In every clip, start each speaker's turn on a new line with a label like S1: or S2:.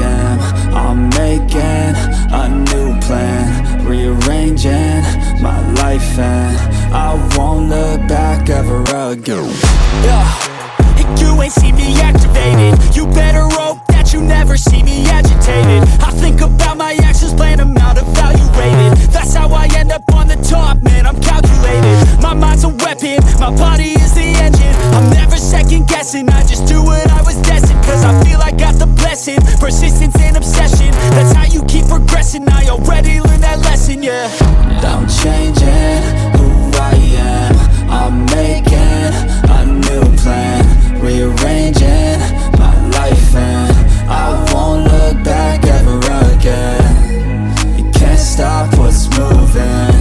S1: am. I'm making a new plan, rearranging my life, and I won't look back ever again.
S2: You ain't see me activated. You better hope that you never see me agitated. I think about my actions, plan them out, evaluated. That's how I end up on the top, man, I'm calculated. My mind's a weapon, my body is the engine. I'm never second guessing, I just do what I was destined. Cause I feel I got the blessing, persistence and obsession. That's how you keep progressing, I already learned that lesson, yeah.
S1: I'm changing who I am. I'm making a new plan, rearranging my life, and I won't look back ever again. You can't stop what's moving.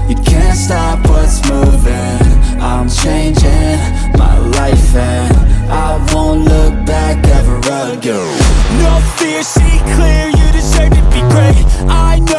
S1: You can't stop what's moving. I'm changing my life, and I won't look back ever again.
S2: No fear, see clear, you deserve to be great. I know